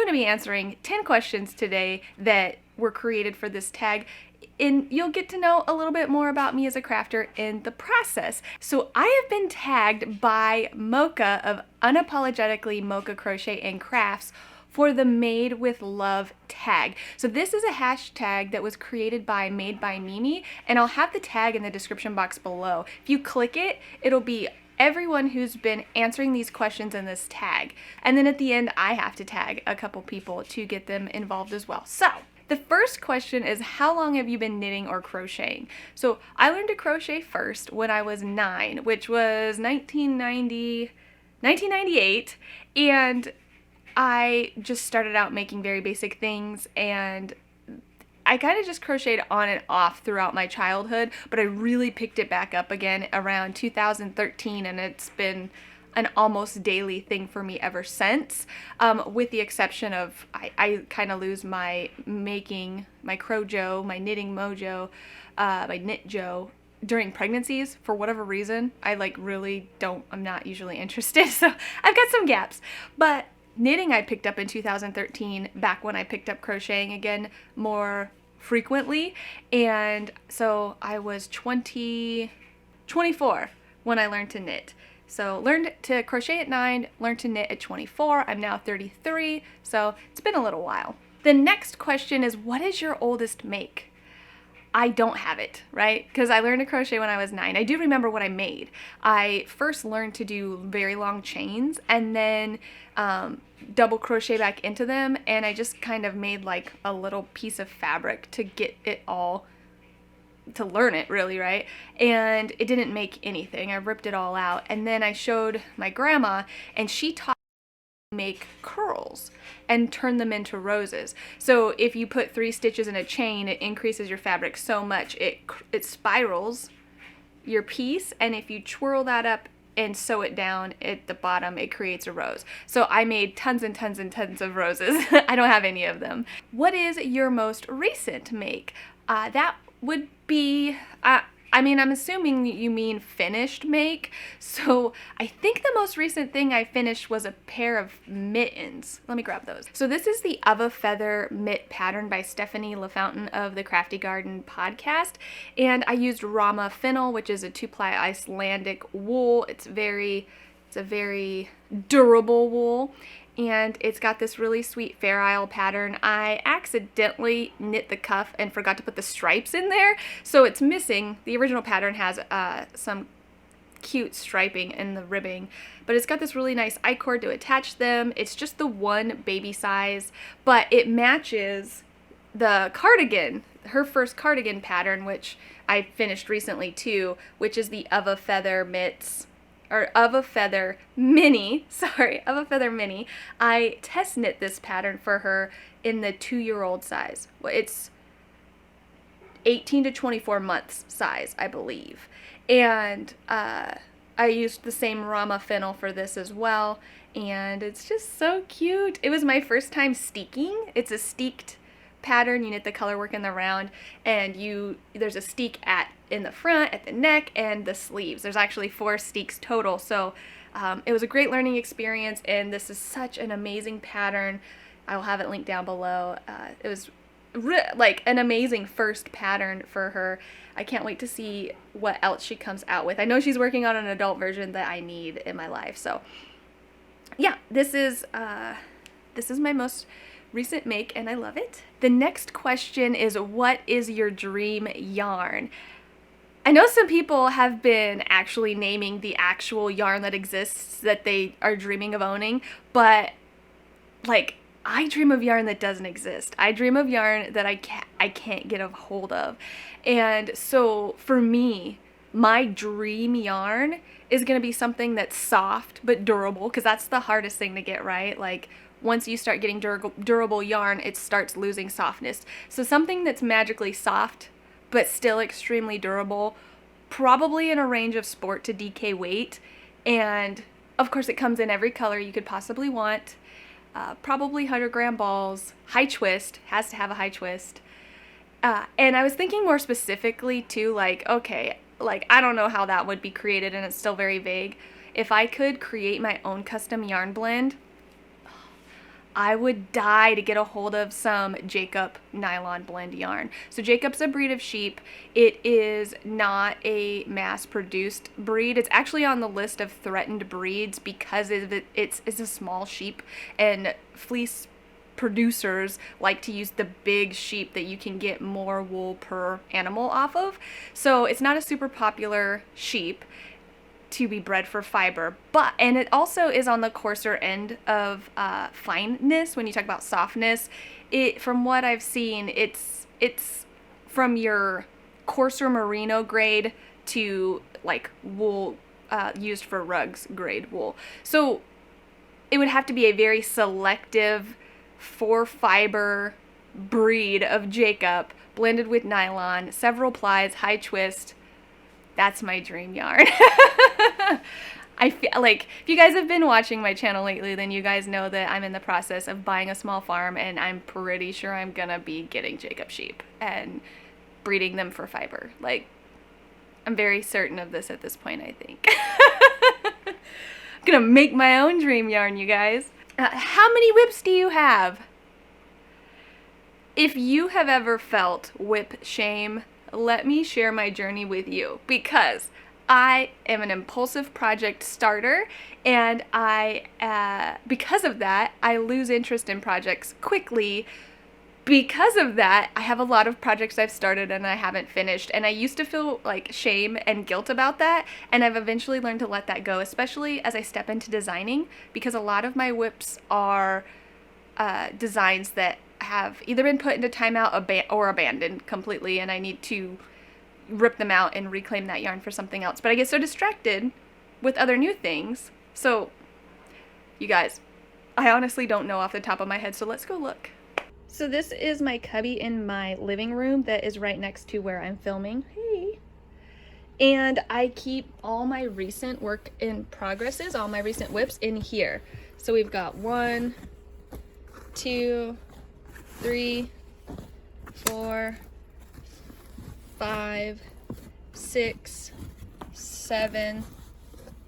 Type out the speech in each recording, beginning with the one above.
to be answering 10 questions today that were created for this tag, and you'll get to know a little bit more about me as a crafter in the process. So I have been tagged by Mocha of Unapologetically Mocha Crochet and Crafts for the Made with Love tag. So this is a hashtag that was created by Made by Mimi, and I'll have the tag in the description box below. If you click it, it'll be everyone who's been answering these questions in this tag. And then at the end, I have to tag a couple people to get them involved as well. So the first question is, how long have you been knitting or crocheting? So I learned to crochet first when I was 9, which was 1998, and I just started out making very basic things, and I kind of just crocheted on and off throughout my childhood, but I really picked it back up again around 2013, and it's been an almost daily thing for me ever since, with the exception of I kind of lose my making, my crojo, my knitting mojo, my knit jo during pregnancies for whatever reason. I I'm not usually interested, so I've got some gaps. But knitting I picked up in 2013, back when I picked up crocheting again more frequently, and so I was 24 when I learned to knit. So learned to crochet at 9, learned to knit at 24. I'm now 33, so it's been a little while. The next question is, what is your oldest make? I don't have it, right? Because I learned to crochet when I was 9. I do remember what I made. I first learned to do very long chains and then double crochet back into them, and I just kind of made like a little piece of fabric to get it all, to learn it really, right? And it didn't make anything. I ripped it all out, and then I showed my grandma, and she taught me to make curls and turn them into roses. So if you put 3 stitches in a chain, it increases your fabric so much it spirals your piece, and if you twirl that up and sew it down at the bottom, it creates a rose. So I made tons and tons and tons of roses. I don't have any of them. What is your most recent make? That would be, I'm assuming you mean finished make. So I think the most recent thing I finished was a pair of mittens. Let me grab those. So this is the Of a Feather mitt pattern by Stephanie LaFountain of the Crafty Garden podcast. And I used Rama fennel, which is a 2-ply Icelandic wool. It's a very durable wool. And it's got this really sweet Fair Isle pattern. I accidentally knit the cuff and forgot to put the stripes in there, so it's missing. The original pattern has some cute striping in the ribbing, but it's got this really nice I-cord to attach them. It's just the one baby size, but it matches the cardigan, her first cardigan pattern, which I finished recently too, which is the Of a Feather mitts. Or Of a Feather Mini, Of a Feather Mini. I test knit this pattern for her in the 2-year-old size. Well, it's 18 to 24 months size, I believe. And I used the same Rama fennel for this as well, and it's just so cute. It was my first time steeking. It's a steeked pattern. You knit the color work in the round, and there's a steek in the front, at the neck, and the sleeves. There's actually 4 steeks total, so it was a great learning experience, and this is such an amazing pattern. I will have it linked down below. It was like an amazing first pattern for her. I can't wait to see what else she comes out with. I know she's working on an adult version that I need in my life, so yeah, this is my most recent make, and I love it. The next question is, what is your dream yarn? I know some people have been actually naming the actual yarn that exists that they are dreaming of owning, but like, I dream of yarn that doesn't exist. I dream of yarn that I can't get a hold of. And so for me, my dream yarn is going to be something that's soft but durable, because that's the hardest thing to get right. Like, once you start getting durable yarn, it starts losing softness. So something that's magically soft but still extremely durable, probably in a range of sport to DK weight, and of course it comes in every color you could possibly want. Probably 100-gram balls, high twist, has to have a high twist. And I was thinking more specifically too, like, okay, like, I don't know how that would be created, and it's still very vague. If I could create my own custom yarn blend, I would die to get a hold of some Jacob nylon blend yarn. So Jacob's a breed of sheep. It is not a mass-produced breed. It's actually on the list of threatened breeds because it's a small sheep, and fleece producers like to use the big sheep that you can get more wool per animal off of. So it's not a super popular sheep to be bred for fiber, and it also is on the coarser end of fineness. When you talk about softness, from what I've seen, it's from your coarser merino grade to like wool used for rugs grade wool. So it would have to be a very selective 4-fiber breed of Jacob blended with nylon, several plies, high twist. That's my dream yarn. I feel like if you guys have been watching my channel lately, then you guys know that I'm in the process of buying a small farm, and I'm pretty sure I'm gonna be getting Jacob sheep and breeding them for fiber. Like, I'm very certain of this at this point, I think. I'm gonna make my own dream yarn, you guys. How many whips do you have? If you have ever felt whip shame, let me share my journey with you, because I am an impulsive project starter, and because of that, I lose interest in projects quickly. Because of that, I have a lot of projects I've started and I haven't finished, and I used to feel like shame and guilt about that, and I've eventually learned to let that go, especially as I step into designing, because a lot of my whips are designs that have either been put into timeout or abandoned completely, and I need to rip them out and reclaim that yarn for something else. But I get so distracted with other new things. So, you guys, I honestly don't know off the top of my head, so let's go look. So this is my cubby in my living room that is right next to where I'm filming. Hey. And I keep all my recent work in progresses, all my recent whips in here. So we've got 1, 2, 3, 4, 5, 6, 7,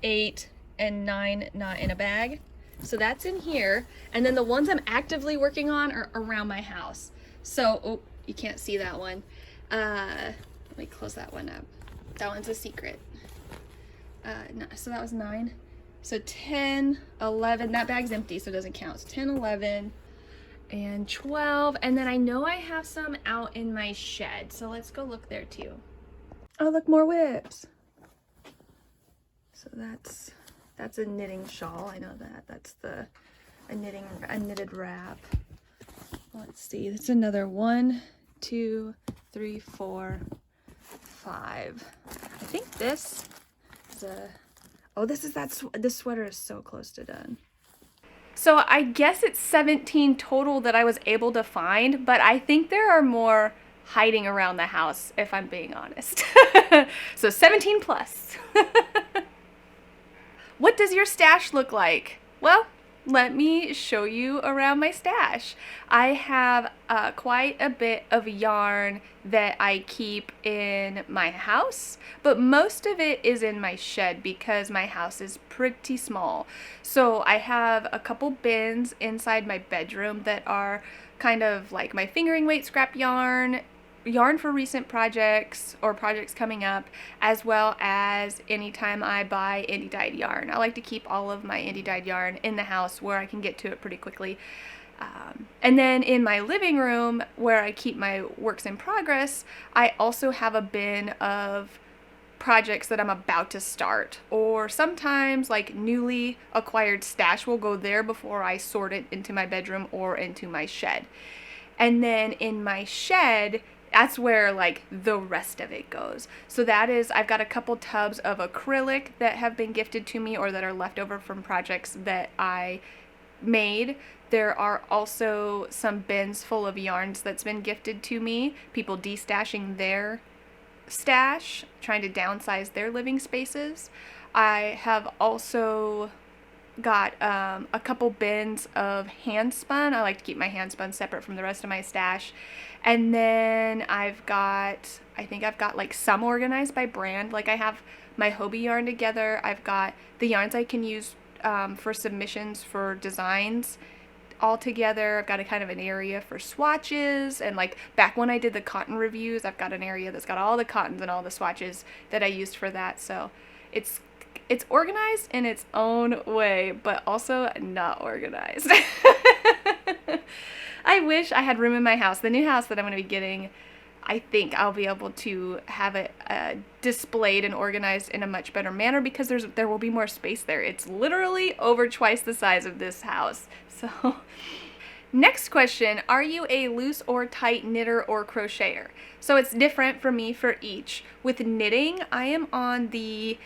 8, and 9 not in a bag. So that's in here, and then the ones I'm actively working on are around my house. So, oh, you can't see that one. Let me close that one up. That one's a secret. No, so that was 9. So 10, 11, that bag's empty, so it doesn't count. So 10, 11, and 12, and then I know I have some out in my shed, so let's go look there too. Oh, look, more whips. So that's a knitting shawl. I know that. That's a knitted wrap. Let's see. That's another 1, 2, 3, 4, 5. I think this is this sweater is so close to done. So I guess it's 17 total that I was able to find, but I think there are more hiding around the house, if I'm being honest. So 17 plus. What does your stash look like? Well, let me show you around my stash. I have quite a bit of yarn that I keep in my house, but most of it is in my shed because my house is pretty small. So I have a couple bins inside my bedroom that are kind of like my fingering weight scrap yarn for recent projects or projects coming up, as well as anytime I buy indie dyed yarn. I like to keep all of my indie dyed yarn in the house where I can get to it pretty quickly. And then in my living room where I keep my works in progress, I also have a bin of projects that I'm about to start, or sometimes like newly acquired stash will go there before I sort it into my bedroom or into my shed. And then in my shed, that's where like the rest of it goes. So that is, I've got a couple tubs of acrylic that have been gifted to me or that are left over from projects that I made. There are also some bins full of yarns that's been gifted to me, people destashing their stash, trying to downsize their living spaces. I have also got a couple bins of hand spun. I like to keep my hand spun separate from the rest of my stash. And then I think I've got like some organized by brand. Like I have my Hobie yarn together. I've got the yarns I can use for submissions for designs all together. I've got a kind of an area for swatches, and like back when I did the cotton reviews, I've got an area that's got all the cottons and all the swatches that I used for that. So it's organized in its own way, but also not organized. I wish I had room in my house. The new house that I'm going to be getting, I think I'll be able to have it displayed and organized in a much better manner because there will be more space there. It's literally over twice the size of this house. So, next question, are you a loose or tight knitter or crocheter? So it's different for me for each. With knitting, I am on the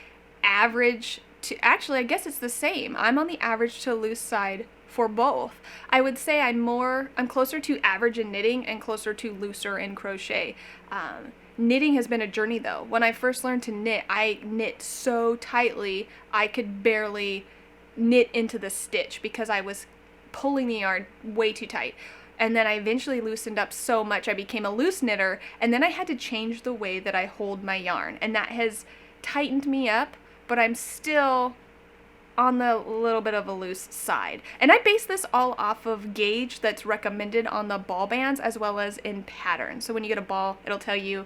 average to, actually I guess it's the same. I'm on the average to loose side for both. I would say I'm closer to average in knitting and closer to looser in crochet. Knitting has been a journey though. When I first learned to knit, I knit so tightly I could barely knit into the stitch because I was pulling the yarn way too tight. And then I eventually loosened up so much I became a loose knitter, and then I had to change the way that I hold my yarn, and that has tightened me up, but I'm still on the little bit of a loose side. And I base this all off of gauge that's recommended on the ball bands as well as in pattern. So when you get a ball, it'll tell you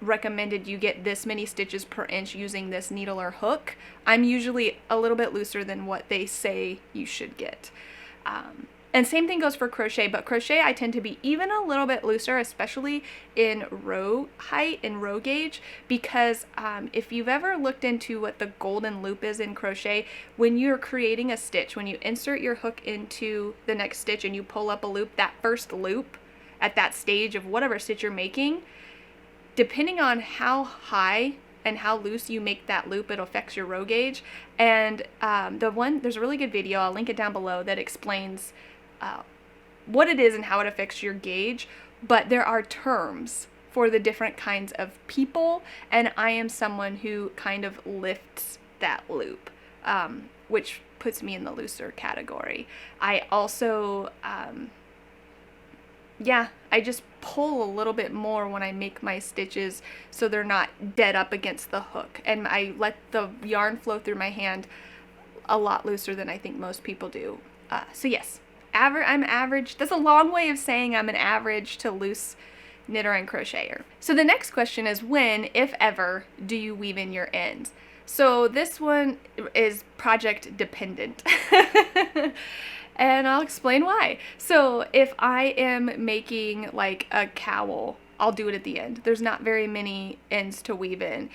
recommended you get this many stitches per inch using this needle or hook. I'm usually a little bit looser than what they say you should get. And same thing goes for crochet, but crochet I tend to be even a little bit looser, especially in row height and row gauge, because if you've ever looked into what the golden loop is in crochet, when you're creating a stitch, when you insert your hook into the next stitch and you pull up a loop, that first loop at that stage of whatever stitch you're making, depending on how high and how loose you make that loop, it affects your row gauge. And there's a really good video, I'll link it down below, that explains what it is and how it affects your gauge, but there are terms for the different kinds of people, and I am someone who kind of lifts that loop, which puts me in the looser category. I also, I just pull a little bit more when I make my stitches so they're not dead up against the hook, and I let the yarn flow through my hand a lot looser than I think most people do. So yes, I'm average. That's a long way of saying I'm an average to loose knitter and crocheter. So the next question is, when, if ever, do you weave in your ends? So this one is project dependent. And I'll explain why. So if I am making like a cowl, I'll do it at the end. There's not very many ends to weave in.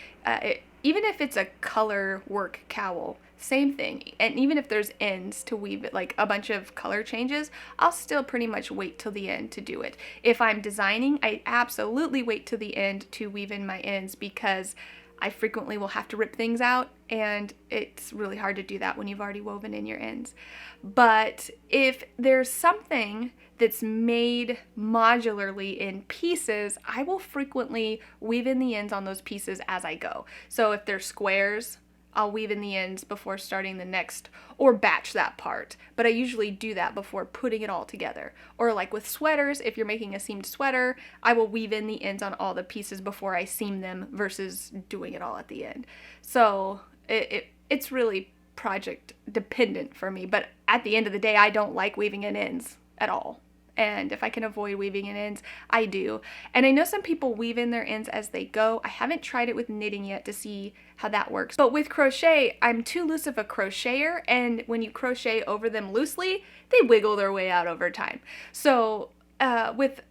Even if it's a color work cowl, same thing. And even if there's ends to weave it, like a bunch of color changes, I'll still pretty much wait till the end to do it. If I'm designing, I absolutely wait till the end to weave in my ends because I frequently will have to rip things out, and it's really hard to do that when you've already woven in your ends. But if there's something that's made modularly in pieces, I will frequently weave in the ends on those pieces as I go. So if they're squares, I'll weave in the ends before starting the next, or batch that part. But I usually do that before putting it all together. Or like with sweaters, if you're making a seamed sweater, I will weave in the ends on all the pieces before I seam them versus doing it all at the end. So it's really project dependent for me. But at the end of the day, I don't like weaving in ends at all. And if I can avoid weaving in ends, I do. And I know some people weave in their ends as they go. I haven't tried it with knitting yet to see how that works. But with crochet, I'm too loose of a crocheter, and when you crochet over them loosely, they wiggle their way out over time. So with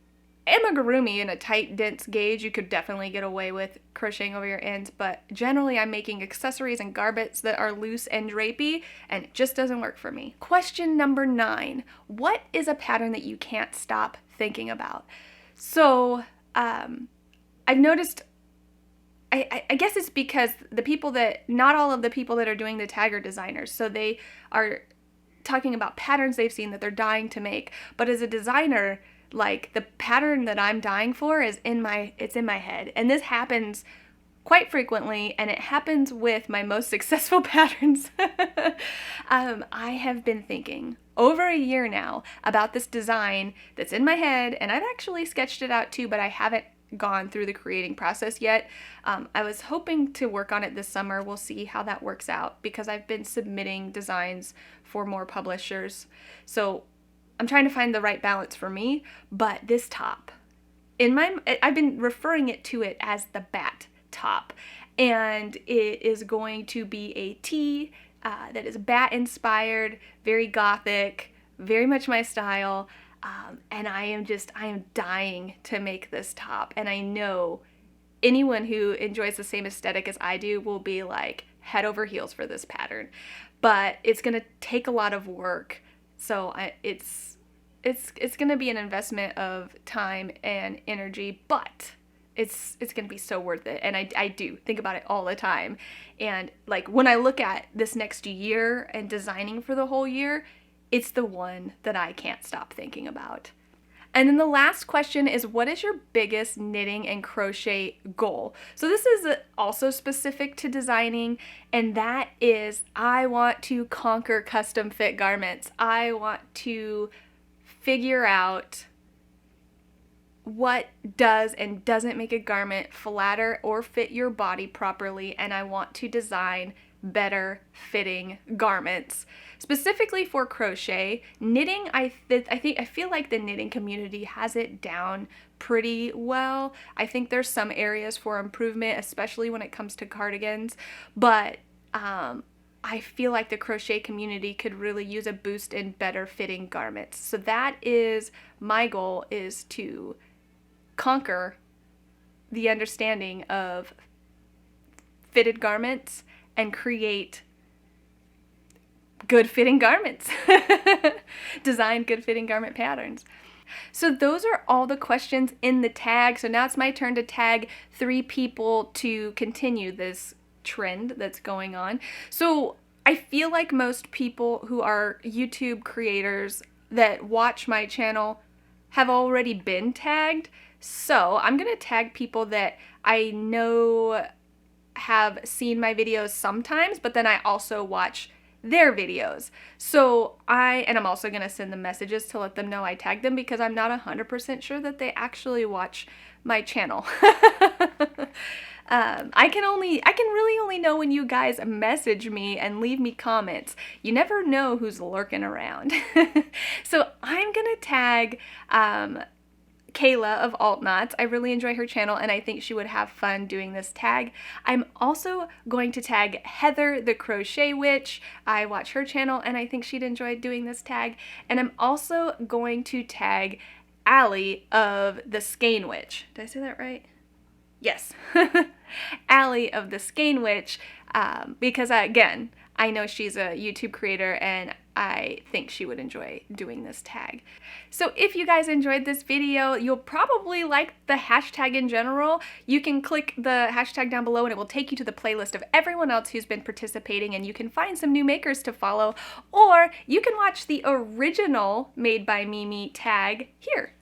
amigurumi in a tight, dense gauge, you could definitely get away with crocheting over your ends, but generally I'm making accessories and garments that are loose and drapey, and it just doesn't work for me. Question number 9. What is a pattern that you can't stop thinking about? So, I've noticed, I guess it's because not all of the people that are doing the tag are designers, so they are talking about patterns they've seen that they're dying to make, but as a designer, like the pattern that I'm dying for is in my head. And this happens quite frequently, and it happens with my most successful patterns. I have been thinking over a year now about this design that's in my head, and I've actually sketched it out too, but I haven't gone through the creating process yet. I was hoping to work on it this summer. We'll see how that works out because I've been submitting designs for more publishers. So I'm trying to find the right balance for me, but this top, I've been referring to it as the bat top, and it is going to be a tee that is bat inspired, very gothic, very much my style, and I am dying to make this top, and I know anyone who enjoys the same aesthetic as I do will be like head over heels for this pattern, but it's gonna take a lot of work, so it's gonna be an investment of time and energy, but it's gonna be so worth it. And I do think about it all the time, and like when I look at this next year and designing for the whole year, it's the one that I can't stop thinking about. And then the last question is, what is your biggest knitting and crochet goal? So this is also specific to designing, and that is, I want to conquer custom fit garments. I want to figure out what does and doesn't make a garment flatter or fit your body properly, and I want to design better fitting garments. Specifically for crochet, knitting, I feel like the knitting community has it down pretty well. I think there's some areas for improvement, especially when it comes to cardigans, but I feel like the crochet community could really use a boost in better fitting garments. So that is my goal, is to conquer the understanding of fitted garments and create good fitting garments. Design good fitting garment patterns. So those are all the questions in the tag. So now it's my turn to tag 3 people to continue this trend that's going on. So I feel like most people who are YouTube creators that watch my channel have already been tagged. So I'm going to tag people that I know have seen my videos sometimes, but then I also watch their videos. So I'm also going to send them messages to let them know I tagged them, because I'm not 100% sure that they actually watch my channel. I can really only know when you guys message me and leave me comments. You never know who's lurking around. So I'm gonna tag Kayla of Altknots. I really enjoy her channel, and I think she would have fun doing this tag. I'm also going to tag Heather, the Crochet Witch. I watch her channel, and I think she'd enjoy doing this tag. And I'm also going to tag Allie of the Skein Witch. Did I say that right? Yes. Allie of the Skein Witch, because again, I know she's a YouTube creator, and I think she would enjoy doing this tag. So if you guys enjoyed this video, you'll probably like the hashtag in general. You can click the hashtag down below and it will take you to the playlist of everyone else who's been participating, and you can find some new makers to follow, or you can watch the original Made by Mimi tag here.